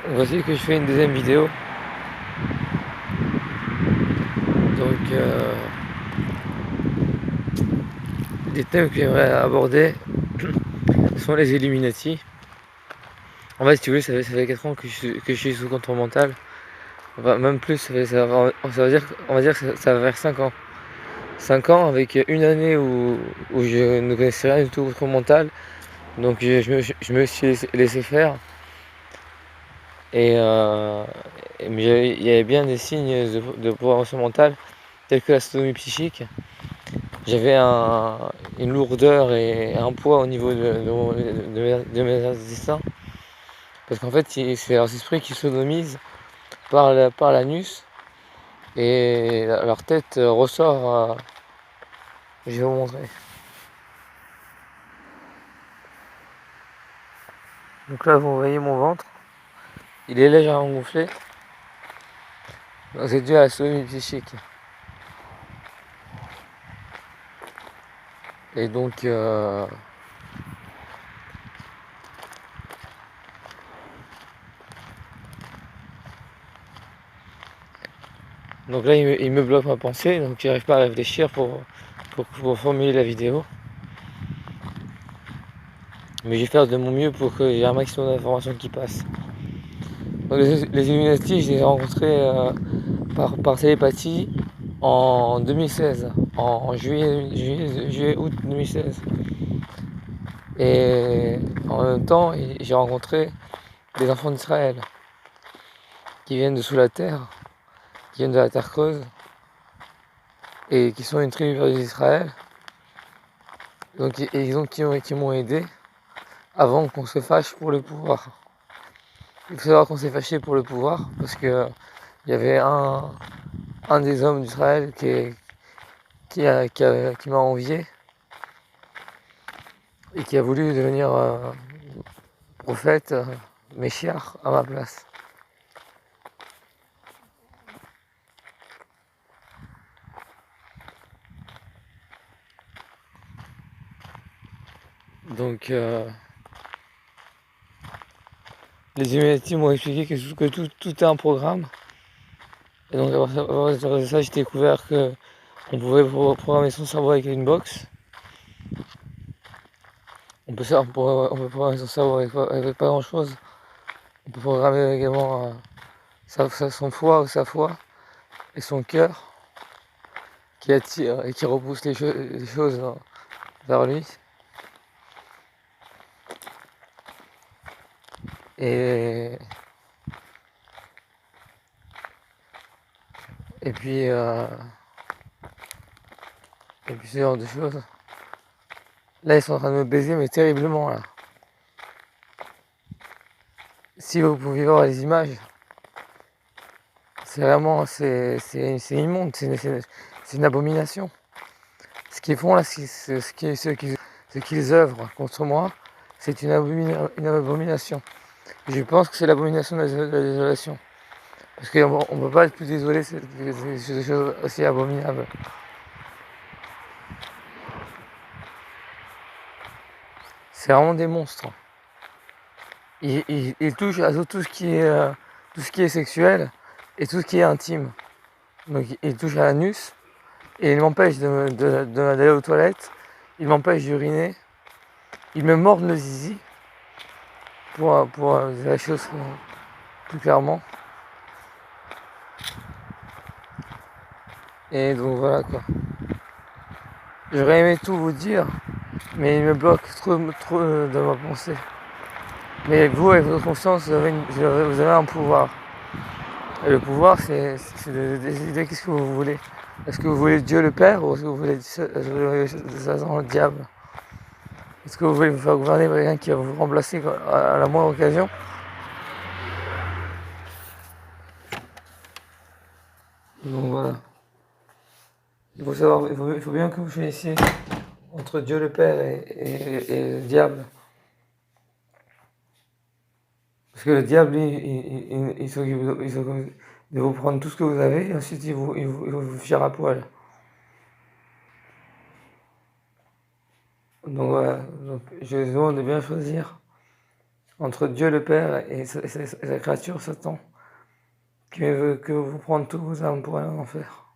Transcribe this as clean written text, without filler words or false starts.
Voici que je fais une deuxième vidéo. Donc, les thèmes que j'aimerais aborder sont les Illuminati. En fait, si tu veux, ça fait 4 ans que je suis sous contrôle mental. Enfin, même plus, on va dire que ça va faire 5 ans. 5 ans avec une année où je ne connaissais rien du tout au contrôle mental. Donc, je me suis laissé faire. Et, mais il y avait bien des signes de pouvoir mental, tels que la sodomie psychique. J'avais une lourdeur et un poids au niveau de mes intestins. Parce qu'en fait, c'est leurs esprits qui sodomisent par l'anus. Et leur tête ressort. Je vais vous montrer. Donc là, vous voyez mon ventre. Il est légèrement gonflé. Donc c'est dû à la sodomie psychique. Et donc, là, il me bloque ma pensée. Donc, j'arrive pas à réfléchir pour formuler la vidéo. Mais je vais faire de mon mieux pour qu'il y ait un maximum d'informations qui passent. Donc, les Illuminati, je les ai rencontrés par télépathie en 2016, en juillet-août 2016. Et en même temps, j'ai rencontré des enfants d'Israël qui viennent de sous la terre, qui viennent de la terre creuse et qui sont une tribu d'Israël. Donc, qui m'ont aidé avant qu'on se fâche pour le pouvoir. Il faut savoir qu'on s'est fâché pour le pouvoir parce que il y avait un des hommes d'Israël qui m'a envié et qui a voulu devenir prophète, Meshiach à ma place. Donc les Illuminati m'ont expliqué que tout est un programme. Et donc après ça, j'ai découvert qu'on pouvait programmer son cerveau avec une box. On peut programmer son cerveau avec pas grand chose. On peut programmer également son foie ou sa foi et son cœur qui attire et qui repousse les choses vers lui. Et, et puis ce genre de choses. Là, ils sont en train de me baiser, mais terriblement là. Si vous pouviez voir les images, c'est vraiment, c'est immonde, c'est une abomination. Ce qu'ils font là, ce qu'ils œuvrent contre moi, c'est une abomination. Je pense que c'est l'abomination de la désolation. Parce qu'on ne peut pas être plus désolé de choses aussi abominables. C'est vraiment des monstres. Ils touchent à tout ce qui est sexuel et tout ce qui est intime. Donc ils touchent à l'anus et ils m'empêchent d'aller aux toilettes. Ils m'empêchent d'uriner. Ils me mordent le zizi pour dire la chose plus clairement. Et donc voilà quoi. J'aurais aimé tout vous dire, mais il me bloque trop de ma pensée. Mais vous, avec votre conscience, vous avez un pouvoir. Et le pouvoir, c'est de décider qu'est-ce que vous voulez. Est-ce que vous voulez Dieu le Père ou est-ce que vous voulez le diable? Est-ce que vous voulez vous faire gouverner par quelqu'un qui va vous remplacer à la moindre occasion? Donc voilà. Il faut savoir, il faut bien que vous choisissiez entre Dieu le Père et le diable. Parce que le diable, il s'occupe de vous prendre tout ce que vous avez et ensuite il vous fiche à poil. Donc voilà, donc, je vous demande de bien choisir entre Dieu le Père et sa créature, Satan, qui veut que vous prendre tous vos âmes pour aller en enfer.